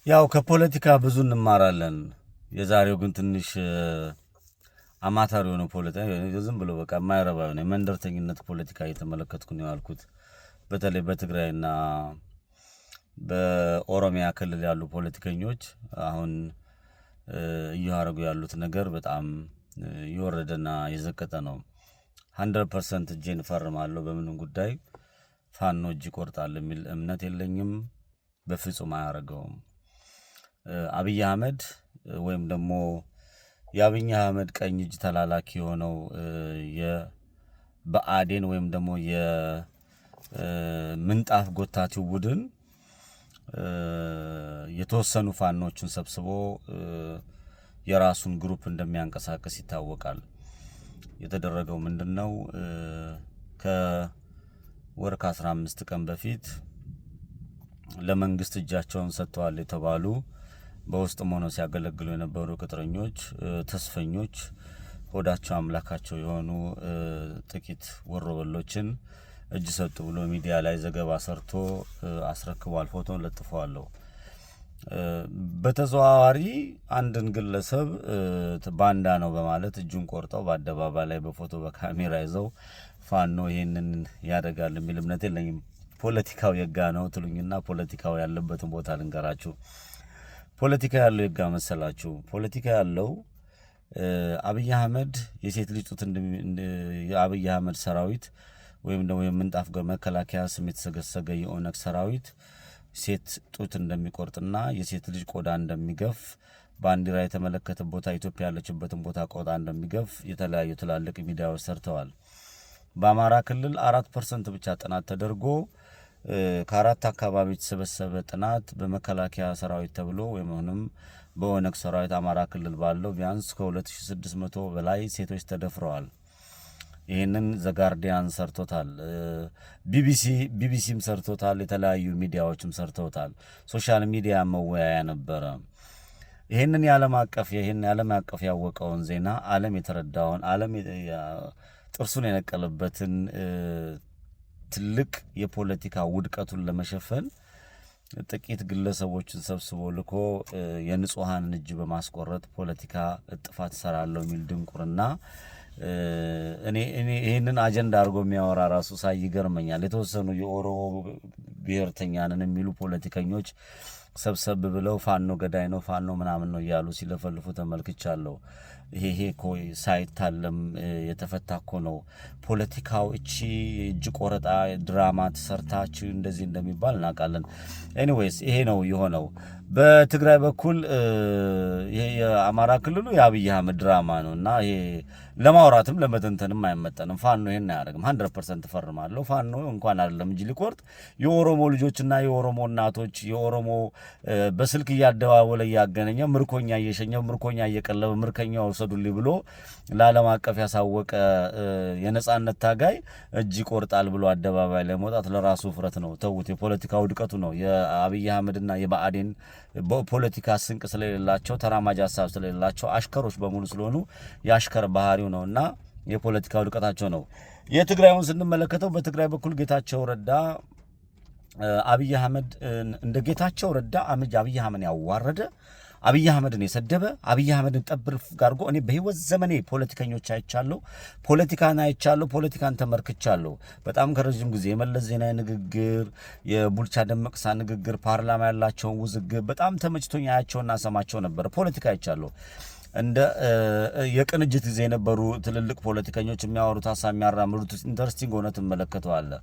ያው ከፖለቲካ ብዙ እንማራለን። የዛሬው ግን ትንሽ አማታሪ የሆነ ፖለቲካ ዝም ብሎ በቃ የማይረባ የሆነ የመንደርተኝነት ፖለቲካ እየተመለከትኩ ነው ያልኩት። በተለይ በትግራይና በኦሮሚያ ክልል ያሉ ፖለቲከኞች አሁን እያደረጉ ያሉት ነገር በጣም የወረደና የዘቀጠ ነው። 100% እጄን እፈርማለሁ በምንም ጉዳይ ፋኖ እጅ ይቆርጣል የሚል እምነት የለኝም። በፍጹም አያደርገውም። አብይ አህመድ ወይም ደግሞ የአብይ አህመድ ቀኝ እጅ ተላላኪ የሆነው የብአዴን ወይም ደግሞ የምንጣፍ ጎታቲው ቡድን የተወሰኑ ፋኖችን ሰብስቦ የራሱን ግሩፕ እንደሚያንቀሳቅስ ይታወቃል። የተደረገው ምንድነው? ከወር ከ15 ቀን በፊት ለመንግስት እጃቸውን ሰጥተዋል የተባሉ በውስጥም ሆነው ሲያገለግሉ የነበሩ ቅጥረኞች፣ ተስፈኞች፣ ሆዳቸው አምላካቸው የሆኑ ጥቂት ወሮበሎችን እጅ ሰጡ ብሎ ሚዲያ ላይ ዘገባ ሰርቶ አስረክቧል። ፎቶን ለጥፈዋለሁ። በተዘዋዋሪ አንድን ግለሰብ ባንዳ ነው በማለት እጁን ቆርጠው በአደባባይ ላይ በፎቶ በካሜራ ይዘው ፋኖ ይሄንን ያደርጋል የሚል እምነት የለኝም። ፖለቲካው የጋ ነው ትሉኝና ፖለቲካው ያለበትን ቦታ ልንገራችሁ። ፖለቲካ ያለው የጋ መሰላችሁ? ፖለቲካ ያለው አብይ አህመድ የሴት ልጅ ጡት የአብይ አህመድ ሰራዊት ወይም ደግሞ የምንጣፍ መከላከያ ስም የተሰገሰገ የኦነግ ሰራዊት ሴት ጡት እንደሚቆርጥና የሴት ልጅ ቆዳ እንደሚገፍ ባንዲራ የተመለከተ ቦታ ኢትዮጵያ ያለችበትን ቦታ ቆዳ እንደሚገፍ የተለያዩ ትላልቅ ሚዲያዎች ሰርተዋል። በአማራ ክልል 4% ብቻ ጥናት ተደርጎ ከአራት አካባቢ የተሰበሰበ ጥናት በመከላከያ ሰራዊት ተብሎ ወይም በኦነግ ሰራዊት አማራ ክልል ባለው ቢያንስ ከ2600 በላይ ሴቶች ተደፍረዋል። ይህንን ዘጋርዲያን ሰርቶታል። ቢቢሲም ሰርቶታል። የተለያዩ ሚዲያዎችም ሰርተውታል። ሶሻል ሚዲያ መወያያ ነበረ። ይህንን የዓለም አቀፍ ያወቀውን ዜና ዓለም የተረዳውን ዓለም ጥርሱን የነቀለበትን ትልቅ የፖለቲካ ውድቀቱን ለመሸፈን ጥቂት ግለሰቦችን ሰብስቦ ልኮ የንጹሃንን እጅ በማስቆረጥ ፖለቲካ እጥፋት ሰራለው የሚል ድንቁርና እኔ ይሄንን አጀንዳ አድርጎ የሚያወራ ራሱ ሳይ ይገርመኛል። የተወሰኑ የኦሮሞ ብሔርተኛንን የሚሉ ፖለቲከኞች ሰብሰብ ብለው ፋኖ ገዳይ ነው ፋኖ ምናምን ነው እያሉ ሲለፈልፉ ተመልክቻለሁ። ይሄ እኮ ሳይታለም የተፈታ እኮ ነው ፖለቲካው። እቺ እጅ ቆረጣ ድራማ ተሰርታችሁ እንደዚህ እንደሚባል እናውቃለን። ኤኒዌይስ ይሄ ነው የሆነው። በትግራይ በኩል ይሄ የአማራ ክልሉ የአብይ አህመድ ድራማ ነው እና ይሄ ለማውራትም ለመተንተንም አይመጠንም። ፋኖ ይሄን አያደርግም። 100% ፈርማለሁ። ፋኖ እንኳን አይደለም እንጂ ሊቆርጥ የኦሮሞ ልጆችና የኦሮሞ እናቶች የኦሮሞ በስልክ እያደዋወለ እያገናኘ ምርኮኛ እየሸኘው ምርኮኛ እየቀለበ ምርከኛው ወሰዱልኝ ብሎ ለዓለም አቀፍ ያሳወቀ የነጻነት ታጋይ እጅ ይቆርጣል ብሎ አደባባይ ላይ መውጣት ለራሱ ፍረት ነው። ተውት። የፖለቲካ ውድቀቱ ነው። የአብይ አህመድና የብአዴን ፖለቲካ ስንቅ ስለሌላቸው ተራማጅ ሀሳብ ስለሌላቸው አሽከሮች በሙሉ ስለሆኑ የአሽከር ባህሪው ነውና የፖለቲካ ውድቀታቸው ነው። የትግራዩን ስንመለከተው በትግራይ በኩል ጌታቸው ረዳ አብይ አህመድ እንደ ጌታቸው ረዳ አብይ አህመድን ያዋረደ አብይ አህመድን የሰደበ አብይ አህመድን ጠብር ጋርጎ እኔ በህይወት ዘመኔ ፖለቲከኞች አይቻለሁ። ፖለቲካን ተመርክቻለሁ። በጣም ከረጅም ጊዜ የመለስ ዜናዊ ንግግር፣ የቡልቻ ደመቅሳ ንግግር፣ ፓርላማ ያላቸውን ውዝግብ በጣም ተመችቶኝ አያቸውና ሰማቸው ነበር። ፖለቲካ አይቻለሁ። እንደ የቅንጅት ጊዜ የነበሩ ትልልቅ ፖለቲከኞች የሚያወሩት ሀሳብ የሚያራምዱት ኢንተረስቲንግ ሆነ ትመለከተዋለህ።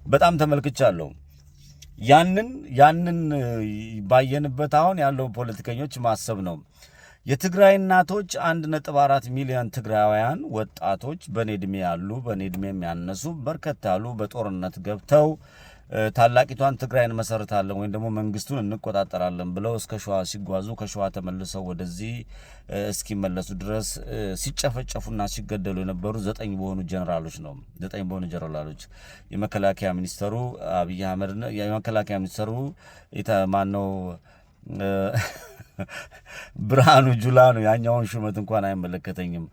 በጣም ተመልክቻለሁ። ያንን ባየንበት አሁን ያለው ፖለቲከኞች ማሰብ ነው። የትግራይ እናቶች 1.4 ሚሊዮን ትግራውያን ወጣቶች በኔ እድሜ ያሉ በኔ እድሜ የሚያነሱ በርከት ያሉ በጦርነት ገብተው ታላቂቷን ትግራይን መሰረታለን ወይም ደግሞ መንግስቱን እንቆጣጠራለን ብለው እስከ ሸዋ ሲጓዙ ከሸዋ ተመልሰው ወደዚህ እስኪመለሱ ድረስ ሲጨፈጨፉና ሲገደሉ የነበሩ 9 በሆኑ ጀነራሎች ነው። 9 በሆኑ ጀነራሎች የመከላከያ ሚኒስተሩ አብይ አህመድ ነው። የመከላከያ ሚኒስተሩ ማነው? ብርሃኑ ጁላ ነው። ያኛውን ሹመት እንኳን አይመለከተኝም።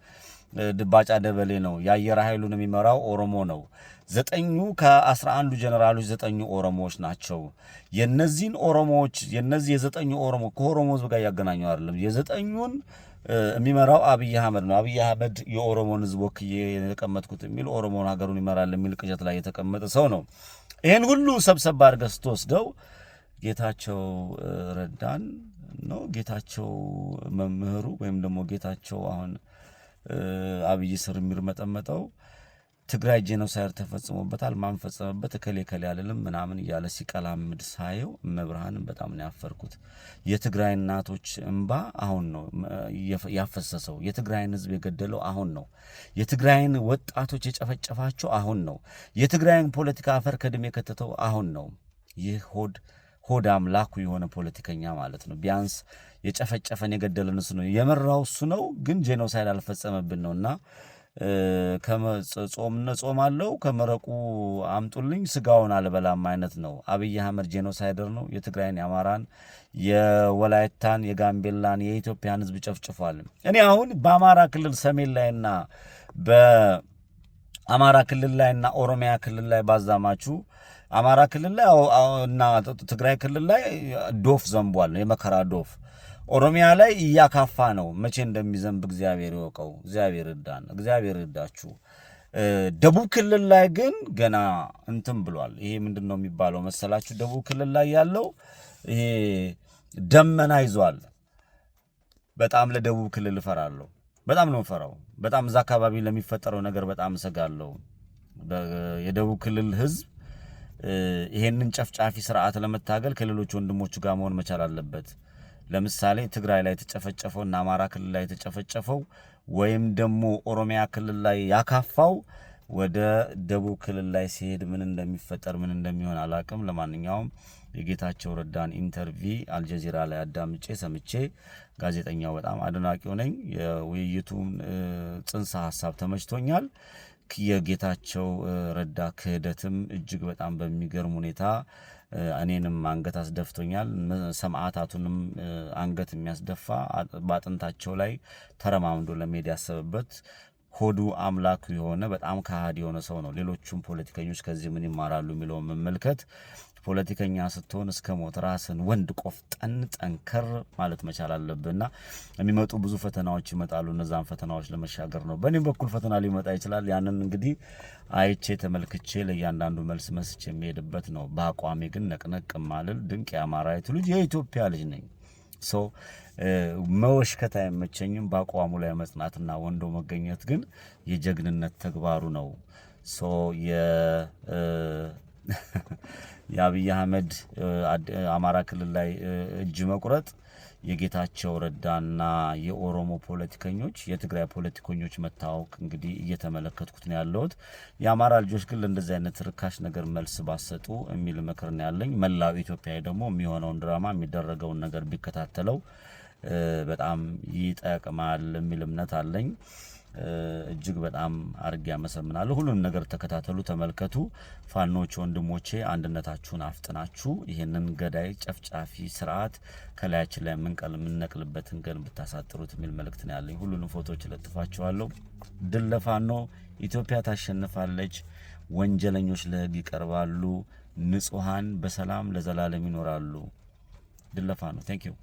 ባጫ ደበሌ ነው። የአየር ኃይሉን የሚመራው ኦሮሞ ነው። 9 ከ11 ጀነራሎች 9 ኦሮሞዎች ናቸው። የነዚህን ኦሮሞዎች የነዚህ የ9 ኦሮሞ ከኦሮሞ ህዝብ ጋር ያገናኘው አይደለም። የ9ኙን የሚመራው አብይ አህመድ ነው። አብይ አህመድ የኦሮሞን ህዝብ ወክዬ የተቀመጥኩት የሚል ኦሮሞን ሀገሩን ይመራል የሚል ቅዠት ላይ የተቀመጠ ሰው ነው። ይህን ሁሉ ሰብሰብ አድርገህ ስትወስደው ጌታቸው ረዳን ነው ጌታቸው መምህሩ ወይም ደግሞ ጌታቸው አሁን አብይ ስር የሚርመጠመጠው ትግራይ ጄኖሳይድ ተፈጽሞበታል። ማን ፈጸመበት እከሌ እከሌ አይደለም ምናምን እያለ ሲቀላምድ ሳየው መብርሃንን በጣም ነው ያፈርኩት። የትግራይ እናቶች እንባ አሁን ነው ያፈሰሰው። የትግራይን ህዝብ የገደለው አሁን ነው። የትግራይን ወጣቶች የጨፈጨፋቸው አሁን ነው። የትግራይን ፖለቲካ አፈር ከድሜ የከተተው አሁን ነው። ይህ ሆድ አምላኩ የሆነ ፖለቲከኛ ማለት ነው። ቢያንስ የጨፈጨፈን የገደለን እሱ ነው፣ የመራው እሱ ነው። ግን ጄኖሳይድ አልፈጸመብን ነውና ጾም አለው ከመረቁ አምጡልኝ ስጋውን አልበላም አይነት ነው። አብይ አህመድ ጄኖሳይደር ነው። የትግራይን፣ የአማራን፣ የወላይታን፣ የጋምቤላን፣ የኢትዮጵያን ህዝብ ጨፍጭፏል። እኔ አሁን በአማራ ክልል ሰሜን ላይና በአማራ ክልል ላይና ኦሮሚያ ክልል ላይ ባዛማችሁ አማራ ክልል ላይ እና ትግራይ ክልል ላይ ዶፍ ዘንቧል፣ የመከራ ዶፍ። ኦሮሚያ ላይ እያካፋ ነው። መቼ እንደሚዘንብ እግዚአብሔር ይወቀው። እግዚአብሔር ይርዳን፣ እግዚአብሔር ይርዳችሁ። ደቡብ ክልል ላይ ግን ገና እንትን ብሏል። ይሄ ምንድን ነው የሚባለው መሰላችሁ? ደቡብ ክልል ላይ ያለው ይሄ ደመና ይዟል። በጣም ለደቡብ ክልል እፈራለሁ። በጣም ነው እፈራው። በጣም እዛ አካባቢ ለሚፈጠረው ነገር በጣም እሰጋለሁ። የደቡብ ክልል ህዝብ ይሄንን ጨፍጫፊ ስርዓት ለመታገል ከሌሎች ወንድሞቹ ጋር መሆን መቻል አለበት። ለምሳሌ ትግራይ ላይ የተጨፈጨፈው እና አማራ ክልል ላይ የተጨፈጨፈው ወይም ደግሞ ኦሮሚያ ክልል ላይ ያካፋው ወደ ደቡብ ክልል ላይ ሲሄድ ምን እንደሚፈጠር ምን እንደሚሆን አላቅም። ለማንኛውም የጌታቸው ረዳን ኢንተርቪ አልጀዚራ ላይ አዳምጬ ሰምቼ ጋዜጠኛው በጣም አድናቂው ነኝ። የውይይቱን ጽንሰ ሐሳብ ተመችቶኛል። የጌታቸው ረዳ ክህደትም እጅግ በጣም በሚገርም ሁኔታ እኔንም አንገት አስደፍቶኛል። ሰማዕታቱንም አንገት የሚያስደፋ በአጥንታቸው ላይ ተረማምዶ ለመሄድ ያሰበበት ሆዱ አምላኩ የሆነ በጣም ከሃዲ የሆነ ሰው ነው። ሌሎቹም ፖለቲከኞች ከዚህ ምን ይማራሉ የሚለውን መመልከት። ፖለቲከኛ ስትሆን እስከ ሞት ራስን ወንድ ቆፍጠን ጠንከር ማለት መቻል አለብህና የሚመጡ ብዙ ፈተናዎች ይመጣሉ። እነዛን ፈተናዎች ለመሻገር ነው። በእኔም በኩል ፈተና ሊመጣ ይችላል። ያንን እንግዲህ አይቼ ተመልክቼ ለእያንዳንዱ መልስ መስቼ የሚሄድበት ነው። በአቋሜ ግን ነቅነቅ ማልል ድንቅ የአማራዊቱ ልጅ የኢትዮጵያ ልጅ ነኝ። መወሽከት አይመቸኝም። በአቋሙ ላይ መጽናትና ወንዶ መገኘት ግን የጀግንነት ተግባሩ ነው። የአብይ አህመድ አማራ ክልል ላይ እጅ መቁረጥ የጌታቸው ረዳና የኦሮሞ ፖለቲከኞች የትግራይ ፖለቲከኞች መታወቅ እንግዲህ እየተመለከትኩት ነው ያለሁት። የአማራ ልጆች ግን ለእንደዚህ አይነት ርካሽ ነገር መልስ ባሰጡ የሚል ምክር ነው ያለኝ። መላው ኢትዮጵያዊ ደግሞ የሚሆነውን ድራማ የሚደረገውን ነገር ቢከታተለው በጣም ይጠቅማል የሚል እምነት አለኝ። እጅግ በጣም አርጌ ያመሰግናለሁ። ሁሉንም ነገር ተከታተሉ፣ ተመልከቱ። ፋኖች ወንድሞቼ አንድነታችሁን አፍጥናችሁ ይሄንን ገዳይ ጨፍጫፊ ስርዓት ከላያችን ላይ የምንነቅልበትን ቀን ብታሳጥሩት የሚል መልእክት ነው ያለኝ። ሁሉንም ፎቶዎች ለጥፋችኋለሁ። ድል ለፋኖ! ኢትዮጵያ ታሸንፋለች። ወንጀለኞች ለህግ ይቀርባሉ። ንጹሃን በሰላም ለዘላለም ይኖራሉ። ድል ለፋኖ! ቴንክ ዩ